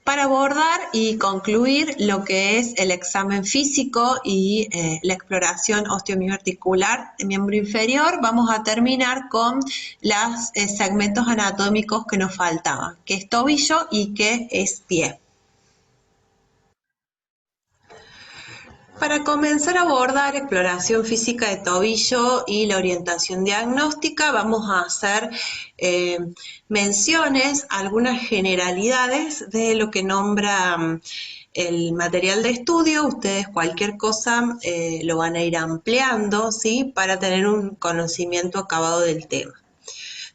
para abordar y concluir lo que es el examen físico y la exploración osteomioarticular de miembro inferior, vamos a terminar con los segmentos anatómicos que nos faltaban, que es tobillo y que es pie. Para comenzar a abordar exploración física de tobillo y la orientación diagnóstica, vamos a hacer menciones, algunas generalidades de lo que nombra el material de estudio. Ustedes cualquier cosa lo van a ir ampliando, ¿sí? Para tener un conocimiento acabado del tema.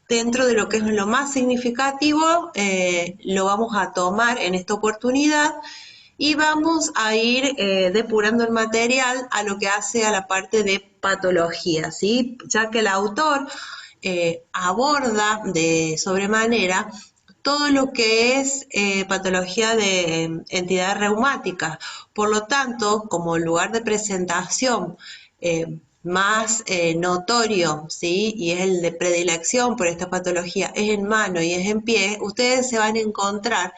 Dentro de lo que es lo más significativo, lo vamos a tomar en esta oportunidad y vamos a ir depurando el material a lo que hace a la parte de patología, ¿sí? Ya que el autor aborda de sobremanera todo lo que es patología de entidades reumáticas. Por lo tanto, como lugar de presentación más notorio, ¿sí? Y es el de predilección por esta patología, es en mano y es en pie, ustedes se van a encontrar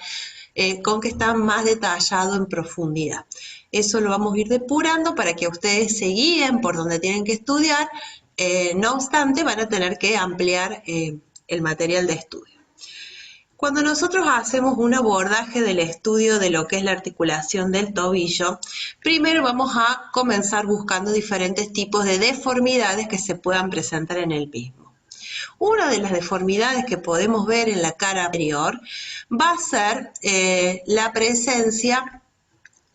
con que está más detallado en profundidad. Eso lo vamos a ir depurando para que ustedes se guíen por donde tienen que estudiar, no obstante van a tener que ampliar el material de estudio. Cuando nosotros hacemos un abordaje del estudio de lo que es la articulación del tobillo, primero vamos a comenzar buscando diferentes tipos de deformidades que se puedan presentar en el mismo. Una de las deformidades que podemos ver en la cara anterior va a ser la presencia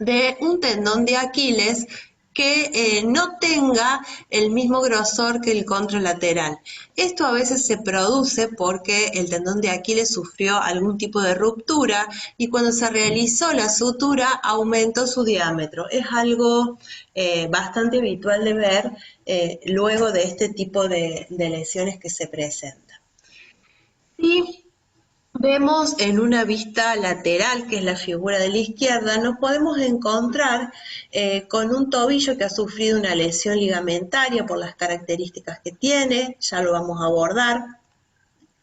de un tendón de Aquiles que no tenga el mismo grosor que el contralateral. Esto a veces se produce porque el tendón de Aquiles sufrió algún tipo de ruptura y cuando se realizó la sutura aumentó su diámetro. Es algo bastante habitual de ver luego de este tipo de lesiones que se presentan. Y vemos en una vista lateral, que es la figura de la izquierda, nos podemos encontrar con un tobillo que ha sufrido una lesión ligamentaria por las características que tiene, ya lo vamos a abordar,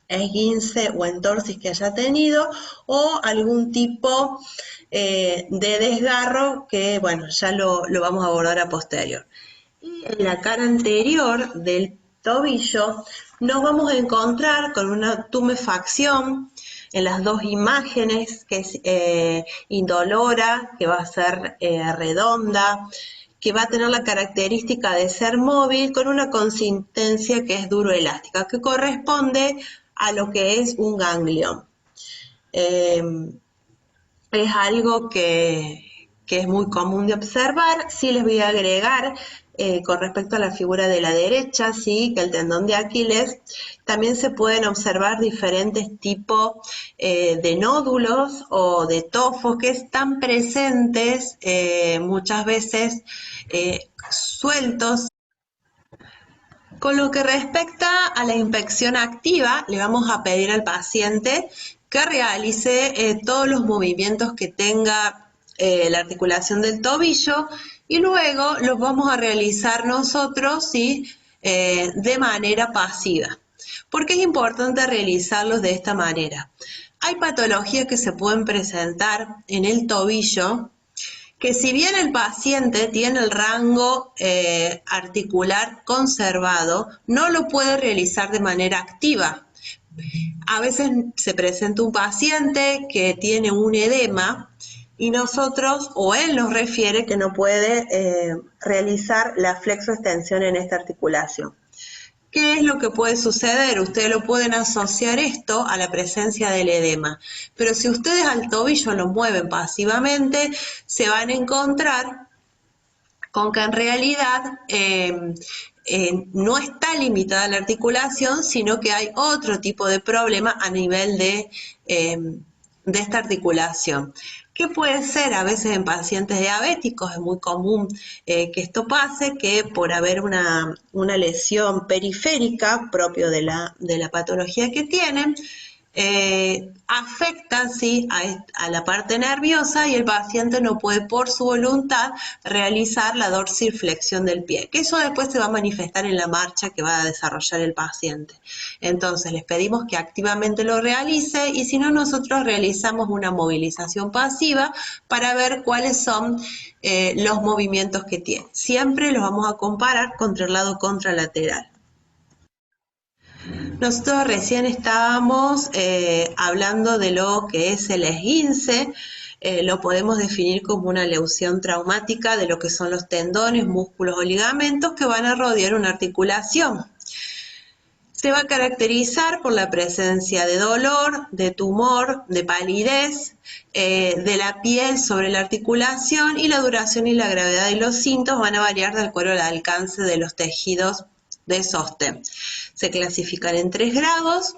esguince o entorsis que haya tenido, o algún tipo de desgarro que, bueno, ya lo vamos a abordar a posterior. Y en la cara anterior del tobillo nos vamos a encontrar con una tumefacción en las dos imágenes, que es indolora, que va a ser redonda, que va a tener la característica de ser móvil con una consistencia que es duroelástica, que corresponde a lo que es un ganglión. Es algo que es muy común de observar. Sí les voy a agregar con respecto a la figura de la derecha, sí, que el tendón de Aquiles también se pueden observar diferentes tipos de nódulos o de tofos que están presentes muchas veces sueltos. Con lo que respecta a la inspección activa, le vamos a pedir al paciente que realice todos los movimientos que tenga la articulación del tobillo y luego los vamos a realizar nosotros, ¿sí? De manera pasiva. ¿Por qué es importante realizarlos de esta manera? Hay patologías que se pueden presentar en el tobillo que si bien el paciente tiene el rango articular conservado, no lo puede realizar de manera activa. A veces se presenta un paciente que tiene un edema y nosotros, o él nos refiere que no puede realizar la flexoextensión en esta articulación. ¿Qué es lo que puede suceder? Ustedes lo pueden asociar esto a la presencia del edema, pero si ustedes al tobillo lo mueven pasivamente, se van a encontrar con que en realidad no está limitada la articulación, sino que hay otro tipo de problema a nivel de esta articulación. ¿Qué puede ser? A veces en pacientes diabéticos es muy común que esto pase, que por haber una lesión periférica propio de la patología que tienen, afecta, ¿sí?, a la parte nerviosa y el paciente no puede por su voluntad realizar la dorsiflexión del pie, que eso después se va a manifestar en la marcha que va a desarrollar el paciente. Entonces les pedimos que activamente lo realice y si no nosotros realizamos una movilización pasiva para ver cuáles son los movimientos que tiene. Siempre los vamos a comparar contra el lado contralateral. Nosotros recién estábamos hablando de lo que es el esguince, lo podemos definir como una lesión traumática de lo que son los tendones, músculos o ligamentos que van a rodear una articulación. Se va a caracterizar por la presencia de dolor, de tumor, de palidez, de la piel sobre la articulación y la duración y la gravedad de los síntomas van a variar de acuerdo al alcance de los tejidos de sostén. Se clasifican en 3 grados.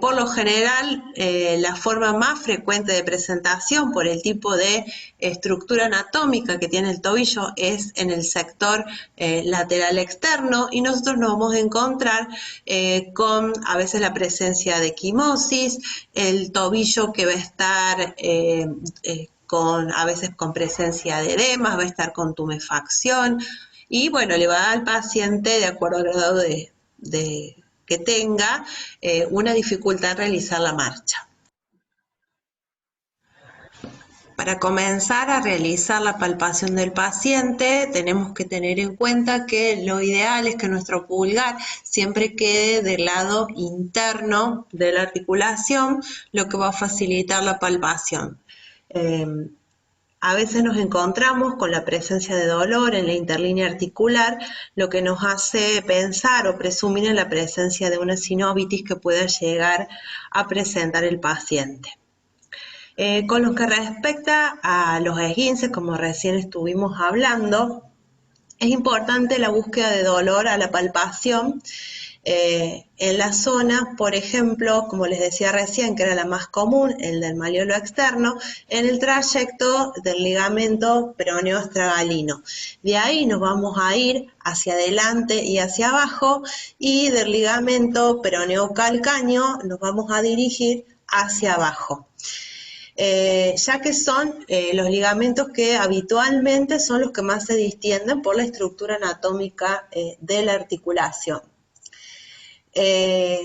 Por lo general, la forma más frecuente de presentación por el tipo de estructura anatómica que tiene el tobillo es en el sector lateral externo y nosotros nos vamos a encontrar con a veces la presencia de equimosis, el tobillo que va a estar a veces con presencia de edemas, va a estar con tumefacción y bueno, le va a dar al paciente de acuerdo al grado que tenga una dificultad en realizar la marcha. Para comenzar a realizar la palpación del paciente, tenemos que tener en cuenta que lo ideal es que nuestro pulgar siempre quede del lado interno de la articulación, lo que va a facilitar la palpación. A veces nos encontramos con la presencia de dolor en la interlínea articular, lo que nos hace pensar o presumir en la presencia de una sinovitis que pueda llegar a presentar el paciente. Con lo que respecta a los esguinces, como recién estuvimos hablando, es importante la búsqueda de dolor a la palpación. En la zona, por ejemplo, como les decía recién, que era la más común, el del malleolo externo, en el trayecto del ligamento peroneo astragalino. De ahí nos vamos a ir hacia adelante y hacia abajo, y del ligamento peroneo calcáneo nos vamos a dirigir hacia abajo. Ya que son los ligamentos que habitualmente son los que más se distienden por la estructura anatómica de la articulación.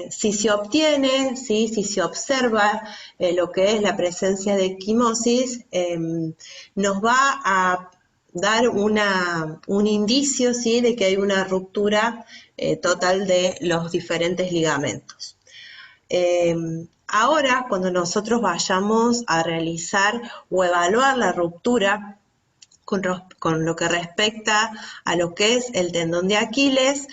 Si se obtiene, si se observa lo que es la presencia de equimosis, nos va a dar un indicio, ¿sí?, de que hay una ruptura total de los diferentes ligamentos. Ahora, cuando nosotros vayamos a realizar o evaluar la ruptura, con lo que respecta a lo que es el tendón de Aquiles,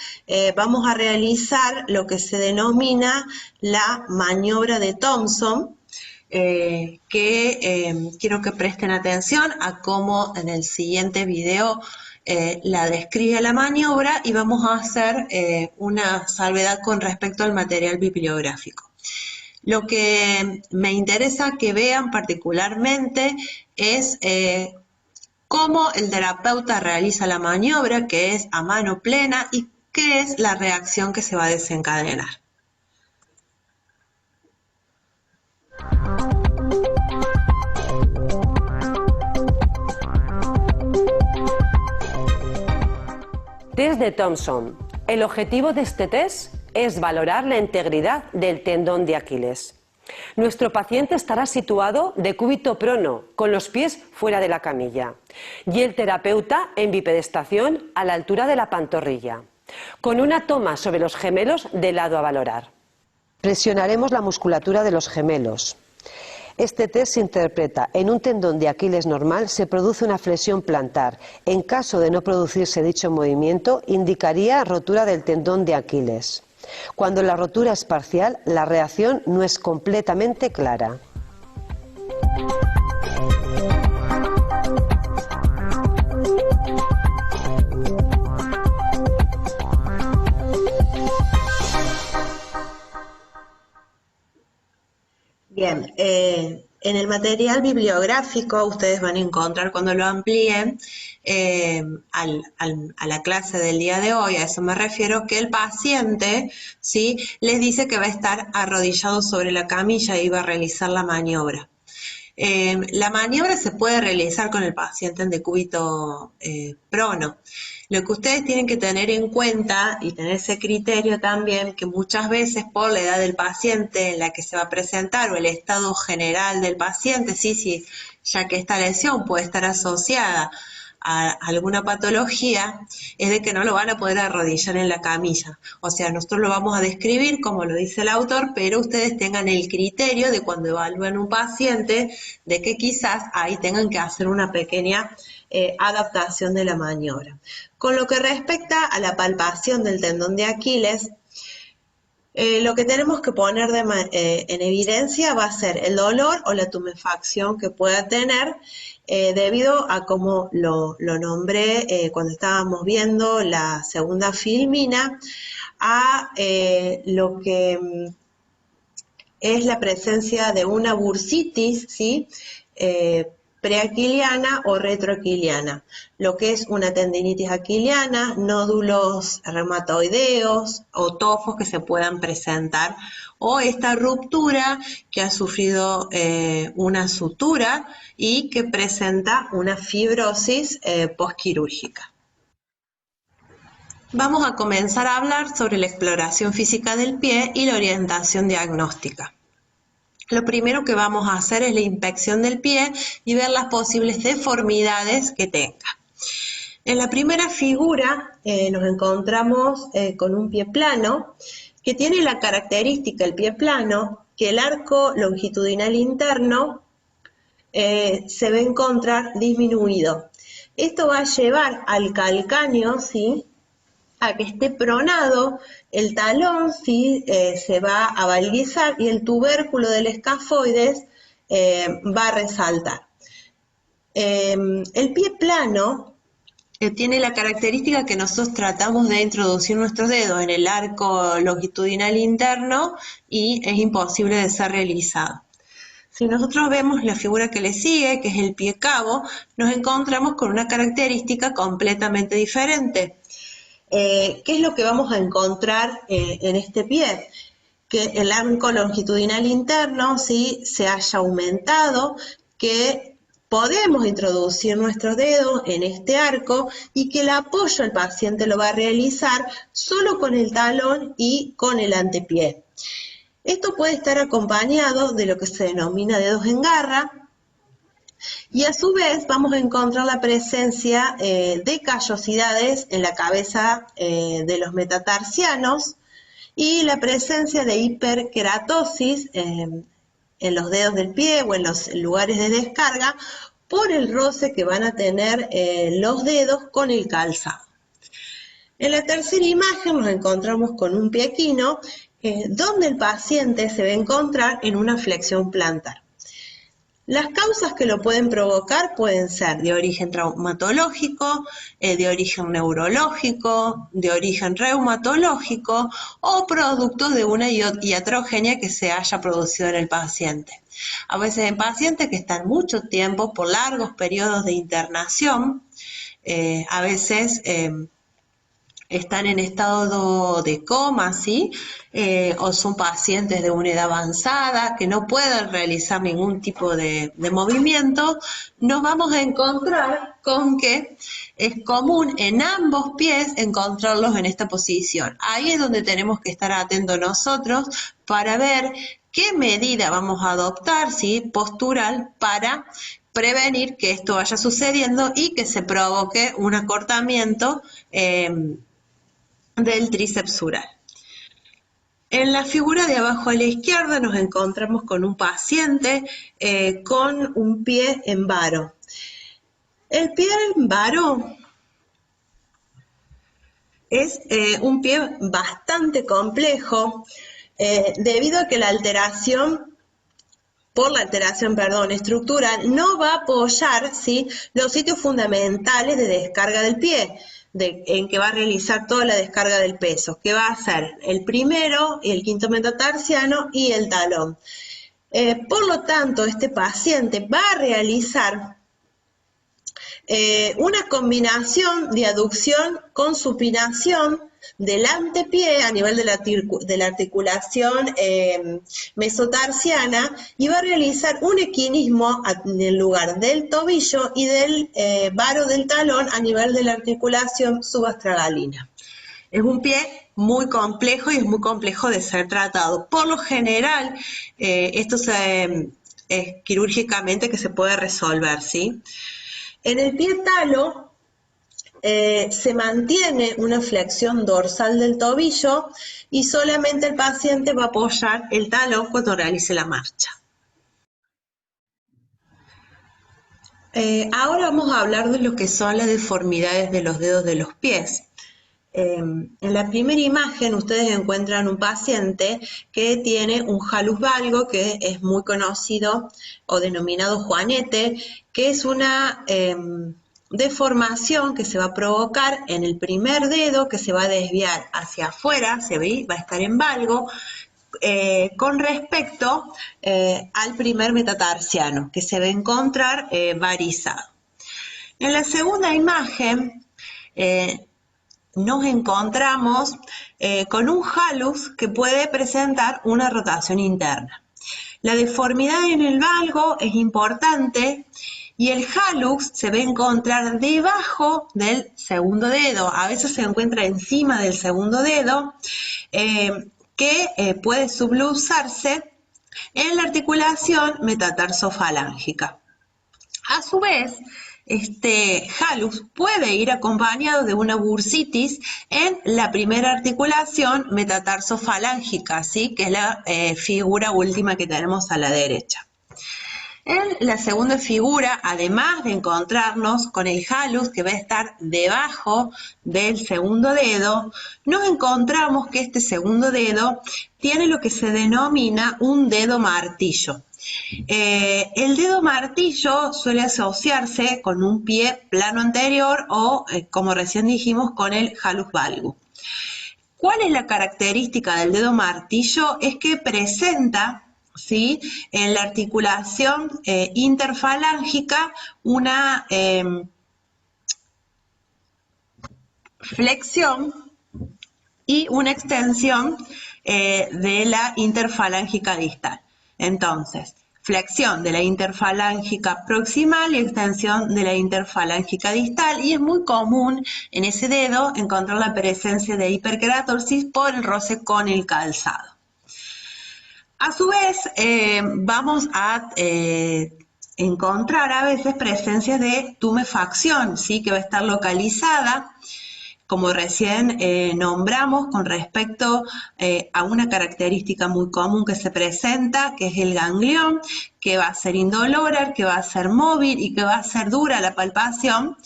vamos a realizar lo que se denomina la maniobra de Thompson, quiero que presten atención a cómo en el siguiente video la describe la maniobra y vamos a hacer una salvedad con respecto al material bibliográfico. Lo que me interesa que vean particularmente es cómo el terapeuta realiza la maniobra, que es a mano plena, y qué es la reacción que se va a desencadenar. Test de Thompson. El objetivo de este test es valorar la integridad del tendón de Aquiles. Nuestro paciente estará situado de cúbito prono, con los pies fuera de la camilla, y el terapeuta en bipedestación a la altura de la pantorrilla, con una toma sobre los gemelos de lado a valorar. Presionaremos la musculatura de los gemelos. Este test se interpreta: en un tendón de Aquiles normal se produce una flexión plantar. En caso de no producirse dicho movimiento, indicaría rotura del tendón de Aquiles. Cuando la rotura es parcial, la reacción no es completamente clara. Bien, En el material bibliográfico ustedes van a encontrar cuando lo amplíen a la clase del día de hoy, a eso me refiero, que el paciente, ¿sí?, les dice que va a estar arrodillado sobre la camilla y va a realizar la maniobra. La maniobra se puede realizar con el paciente en decúbito prono. Lo que ustedes tienen que tener en cuenta y tener ese criterio también, que muchas veces por la edad del paciente en la que se va a presentar o el estado general del paciente, sí, ya que esta lesión puede estar asociada a alguna patología, es de que no lo van a poder arrodillar en la camilla. O sea, nosotros lo vamos a describir como lo dice el autor, pero ustedes tengan el criterio de cuando evalúen un paciente, de que quizás ahí tengan que hacer una pequeña adaptación de la maniobra. Con lo que respecta a la palpación del tendón de Aquiles, lo que tenemos que poner en evidencia va a ser el dolor o la tumefacción que pueda tener debido a como lo nombré cuando estábamos viendo la segunda filmina, a lo que es la presencia de una bursitis, ¿sí?, preaquiliana o retroaquiliana, lo que es una tendinitis aquiliana, nódulos reumatoideos o tofos que se puedan presentar, o esta ruptura que ha sufrido una sutura y que presenta una fibrosis postquirúrgica. Vamos a comenzar a hablar sobre la exploración física del pie y la orientación diagnóstica. Lo primero que vamos a hacer es la inspección del pie y ver las posibles deformidades que tenga. En la primera figura nos encontramos con un pie plano que tiene la característica, el pie plano, que el arco longitudinal interno se va a encontrar disminuido. Esto va a llevar al calcáneo, ¿sí?, a que esté pronado, el talón ¿sí?, se va a valguizar y el tubérculo del escafoides va a resaltar. El pie plano tiene la característica que nosotros tratamos de introducir nuestros dedos en el arco longitudinal interno y es imposible de ser realizado. Si nosotros vemos la figura que le sigue, que es el pie cabo, nos encontramos con una característica completamente diferente. ¿Qué es lo que vamos a encontrar en este pie? Que el arco longitudinal interno ¿sí?, se haya aumentado, que podemos introducir nuestros dedos en este arco y que el apoyo el paciente lo va a realizar solo con el talón y con el antepié. Esto puede estar acompañado de lo que se denomina dedos en garra, y a su vez vamos a encontrar la presencia de callosidades en la cabeza de los metatarsianos y la presencia de hiperkeratosis en los dedos del pie o en los lugares de descarga por el roce que van a tener los dedos con el calzado. En la tercera imagen nos encontramos con un pie equino donde el paciente se va a encontrar en una flexión plantar. Las causas que lo pueden provocar pueden ser de origen traumatológico, de origen neurológico, de origen reumatológico o producto de una iatrogenia que se haya producido en el paciente. A veces en pacientes que están mucho tiempo por largos periodos de internación, a veces están en estado de coma, ¿sí? O son pacientes de una edad avanzada que no pueden realizar ningún tipo de movimiento, nos vamos a encontrar con que es común en ambos pies encontrarlos en esta posición. Ahí es donde tenemos que estar atentos nosotros para ver qué medida vamos a adoptar, ¿sí?, postural, para prevenir que esto vaya sucediendo y que se provoque un acortamiento del tríceps ural. En la figura de abajo a la izquierda nos encontramos con un paciente con un pie en varo. El pie en varo es un pie bastante complejo debido a que por la alteración estructural, no va a apoyar ¿sí?, los sitios fundamentales de descarga del pie, en que va a realizar toda la descarga del peso, que va a ser el primero, el quinto metatarsiano y el talón. Por lo tanto, este paciente va a realizar una combinación de aducción con supinación del antepié a nivel de la articulación mesotarsiana y va a realizar un equinismo en el lugar del tobillo y del varo del talón a nivel de la articulación subastragalina. Es un pie muy complejo y es muy complejo de ser tratado. Por lo general, esto es quirúrgicamente que se puede resolver, ¿sí? En el pie talo se mantiene una flexión dorsal del tobillo y solamente el paciente va a apoyar el talón cuando realice la marcha. Ahora vamos a hablar de lo que son las deformidades de los dedos de los pies. En la primera imagen ustedes encuentran un paciente que tiene un hallux valgo, que es muy conocido o denominado juanete, que es una deformación que se va a provocar en el primer dedo, que se va a desviar hacia afuera, va a estar en valgo, con respecto al primer metatarsiano, que se va a encontrar varizado. En la segunda imagen nos encontramos con un hallux que puede presentar una rotación interna. La deformidad en el valgo es importante y el hallux se va a encontrar debajo del segundo dedo, a veces se encuentra encima del segundo dedo, que puede subluxarse en la articulación metatarsofalangica. A su vez, este hallux puede ir acompañado de una bursitis en la primera articulación metatarsofalangica, ¿sí? Que es la figura última que tenemos a la derecha. En la segunda figura, además de encontrarnos con el hallux que va a estar debajo del segundo dedo, nos encontramos que este segundo dedo tiene lo que se denomina un dedo martillo. El dedo martillo suele asociarse con un pie plano anterior o, como recién dijimos, con el hallux valgus. ¿Cuál es la característica del dedo martillo? Es que presenta, ¿sí?, en la articulación interfalángica una flexión y una extensión de la interfalángica distal. Entonces, flexión de la interfalángica proximal y extensión de la interfalángica distal, y es muy común en ese dedo encontrar la presencia de hiperqueratorsis por el roce con el calzado. A su vez, vamos a encontrar a veces presencias de tumefacción, ¿sí?, que va a estar localizada, como recién nombramos, con respecto a una característica muy común que se presenta, que es el ganglión, que va a ser indolora, que va a ser móvil y que va a ser dura la palpación.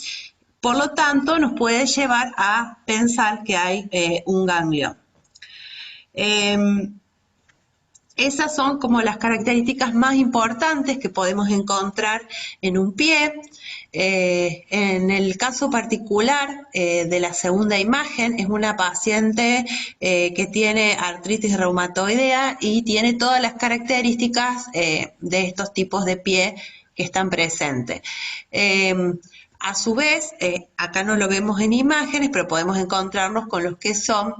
Por lo tanto, nos puede llevar a pensar que hay un ganglión. Esas son como las características más importantes que podemos encontrar en un pie. En el caso particular de la segunda imagen, es una paciente que tiene artritis reumatoidea y tiene todas las características de estos tipos de pie que están presentes. A su vez, acá no lo vemos en imágenes, pero podemos encontrarnos con los que son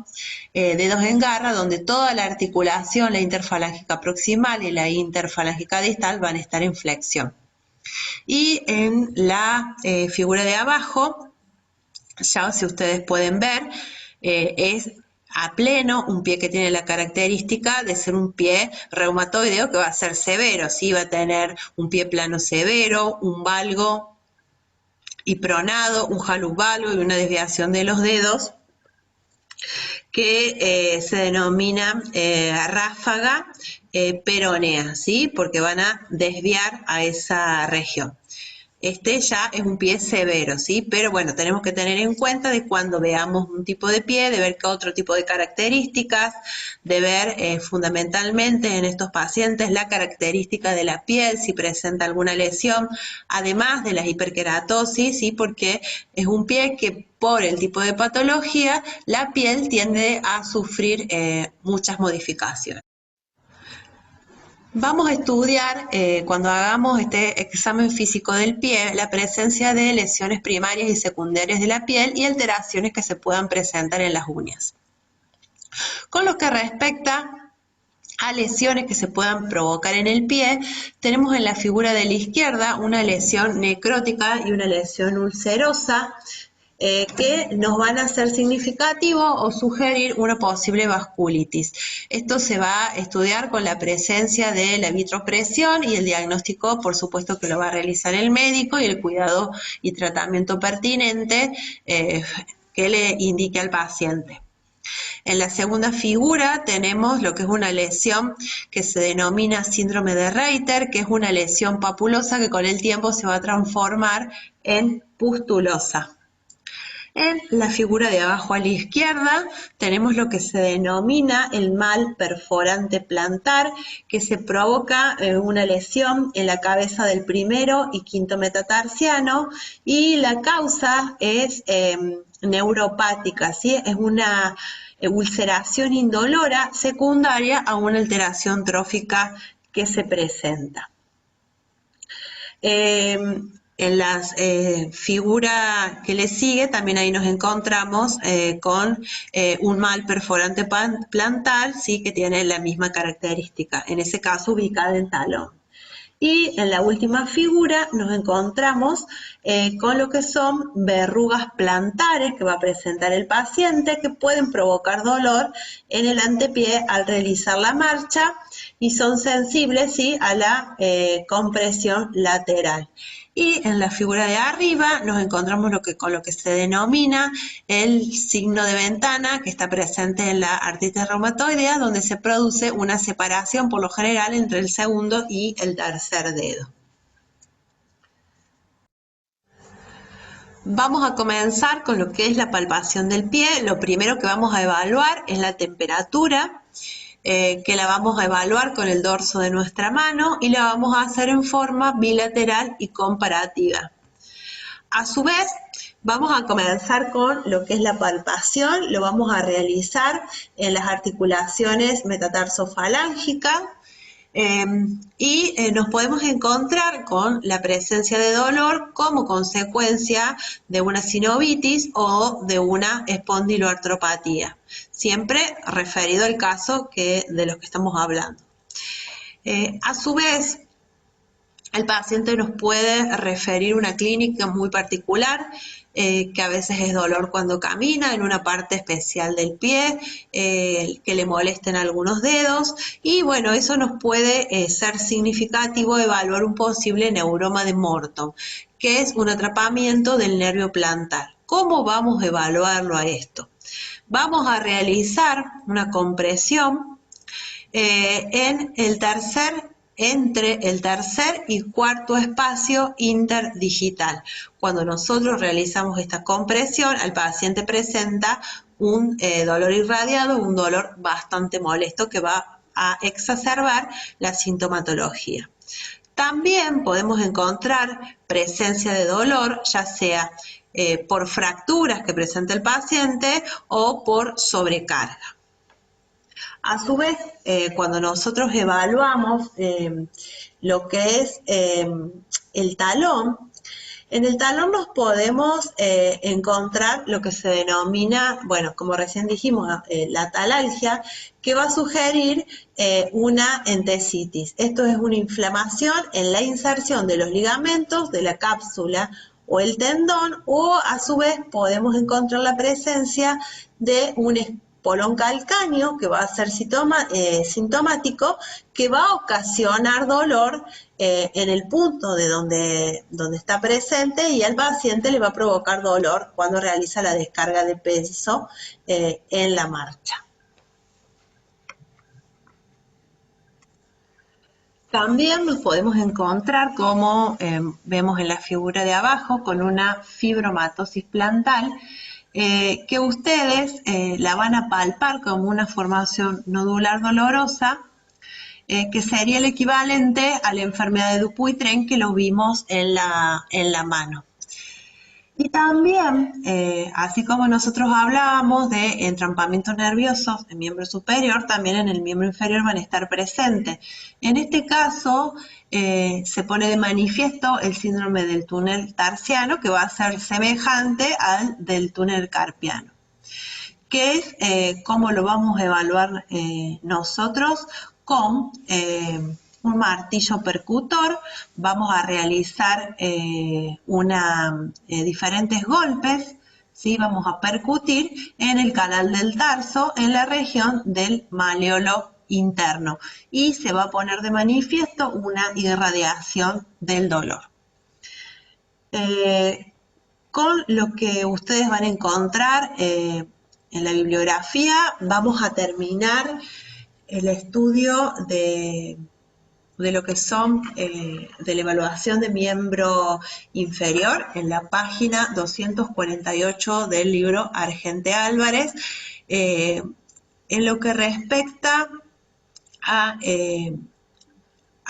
dedos en garra, donde toda la articulación, la interfalángica proximal y la interfalángica distal van a estar en flexión. Y en la figura de abajo, ya si ustedes pueden ver, es a pleno un pie que tiene la característica de ser un pie reumatoideo que va a ser severo, ¿sí? Va a tener un pie plano severo, un valgo y pronado, un hallux valgo y una desviación de los dedos que se denomina ráfaga peronea, ¿sí?, porque van a desviar a esa región. Este ya es un pie severo, ¿sí? Pero bueno, tenemos que tener en cuenta de cuando veamos un tipo de pie, de ver qué otro tipo de características, de ver fundamentalmente en estos pacientes la característica de la piel, si presenta alguna lesión, además de la hiperqueratosis, ¿sí? Porque es un pie que por el tipo de patología, la piel tiende a sufrir muchas modificaciones. Vamos a estudiar, cuando hagamos este examen físico del pie, la presencia de lesiones primarias y secundarias de la piel y alteraciones que se puedan presentar en las uñas. Con lo que respecta a lesiones que se puedan provocar en el pie, tenemos en la figura de la izquierda una lesión necrótica y una lesión ulcerosa, que nos van a ser significativos o sugerir una posible vasculitis. Esto se va a estudiar con la presencia de la vitropresión y el diagnóstico, por supuesto, que lo va a realizar el médico y el cuidado y tratamiento pertinente que le indique al paciente. En la segunda figura tenemos lo que es una lesión que se denomina síndrome de Reiter, que es una lesión papulosa que con el tiempo se va a transformar en pustulosa. En la figura de abajo a la izquierda tenemos lo que se denomina el mal perforante plantar, que se provoca una lesión en la cabeza del primero y quinto metatarsiano, y la causa es neuropática, ¿sí? Es una ulceración indolora secundaria a una alteración trófica que se presenta. En la figura que le sigue, también ahí nos encontramos con un mal perforante plantar, ¿sí? Que tiene la misma característica, en ese caso ubicada en talón. Y en la última figura nos encontramos con lo que son verrugas plantares que va a presentar el paciente, que pueden provocar dolor en el antepié al realizar la marcha y son sensibles, ¿sí? A la compresión lateral. Y en la figura de arriba nos encontramos con lo que se denomina el signo de ventana, que está presente en la artritis reumatoidea, donde se produce una separación por lo general entre el segundo y el tercer dedo. Vamos a comenzar con lo que es la palpación del pie. Lo primero que vamos a evaluar es la temperatura, que la vamos a evaluar con el dorso de nuestra mano y la vamos a hacer en forma bilateral y comparativa. A su vez, vamos a comenzar con lo que es la palpación. Lo vamos a realizar en las articulaciones metatarsofalángicas. Y nos podemos encontrar con la presencia de dolor como consecuencia de una sinovitis o de una espondiloartropatía, siempre referido al caso de los que estamos hablando. A su vez, el paciente nos puede referir una clínica muy particular, que a veces es dolor cuando camina en una parte especial del pie, que le molesten algunos dedos, y bueno, eso nos puede ser significativo evaluar un posible neuroma de Morton, que es un atrapamiento del nervio plantar. ¿Cómo vamos a evaluarlo a esto? Vamos a realizar una compresión entre el tercer y cuarto espacio interdigital. Cuando nosotros realizamos esta compresión, el paciente presenta un dolor irradiado, un dolor bastante molesto que va a exacerbar la sintomatología. También podemos encontrar presencia de dolor, ya sea por fracturas que presenta el paciente o por sobrecarga. A su vez, cuando nosotros evaluamos lo que es el talón, en el talón nos podemos encontrar lo que se denomina, bueno, como recién dijimos, la talalgia, que va a sugerir una entesitis. Esto es una inflamación en la inserción de los ligamentos de la cápsula o el tendón, o a su vez podemos encontrar la presencia de un espolón calcáneo que va a ser sintomático, que va a ocasionar dolor en el punto de donde está presente, y al paciente le va a provocar dolor cuando realiza la descarga de peso en la marcha. También nos podemos encontrar, como vemos en la figura de abajo, con una fibromatosis plantar, que ustedes la van a palpar como una formación nodular dolorosa, que sería el equivalente a la enfermedad de Dupuytren que lo vimos en la mano. Y también, así como nosotros hablábamos de entrampamiento nervioso en miembro superior, también en el miembro inferior van a estar presentes. En este caso, se pone de manifiesto el síndrome del túnel tarsiano, que va a ser semejante al del túnel carpiano. ¿Qué es cómo lo vamos a evaluar nosotros? Con un martillo percutor vamos a realizar diferentes golpes, ¿sí? Vamos a percutir en el canal del tarso en la región del maleolo interno y se va a poner de manifiesto una irradiación del dolor. Con lo que ustedes van a encontrar en la bibliografía, vamos a terminar el estudio de lo que son de la evaluación de miembro inferior en la página 248 del libro Argente Álvarez, en lo que respecta a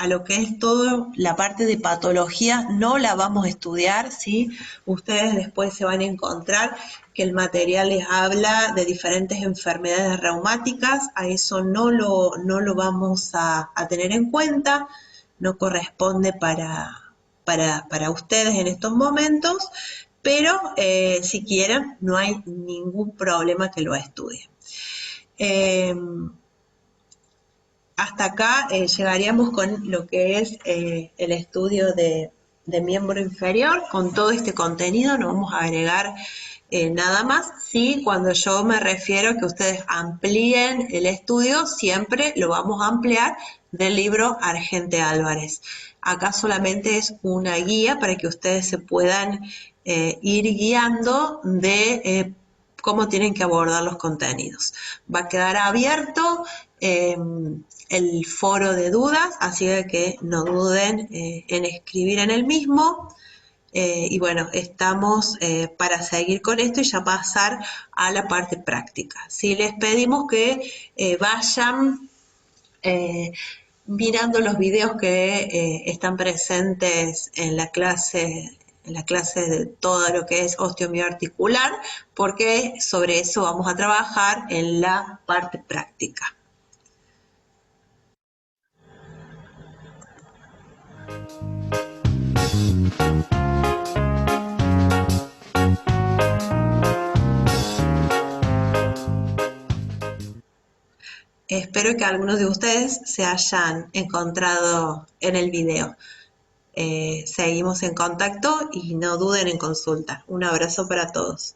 lo que es toda la parte de patología, no la vamos a estudiar, ¿sí? Ustedes después se van a encontrar que el material les habla de diferentes enfermedades reumáticas, a eso no lo vamos a tener en cuenta, no corresponde para ustedes en estos momentos, pero si quieren, no hay ningún problema que lo estudien. Hasta acá llegaríamos con lo que es el estudio de miembro inferior. Con todo este contenido no vamos a agregar nada más. Sí, cuando yo me refiero a que ustedes amplíen el estudio, siempre lo vamos a ampliar del libro Argente Álvarez. Acá solamente es una guía para que ustedes se puedan ir guiando de cómo tienen que abordar los contenidos. Va a quedar abierto el foro de dudas, así que no duden en escribir en el mismo. Y bueno, estamos para seguir con esto y ya pasar a la parte práctica. Sí, les pedimos que vayan mirando los videos que están presentes en la clase de todo lo que es osteomioarticular, porque sobre eso vamos a trabajar en la parte práctica. Espero que algunos de ustedes se hayan encontrado en el video. Seguimos en contacto y no duden en consultar. Un abrazo para todos.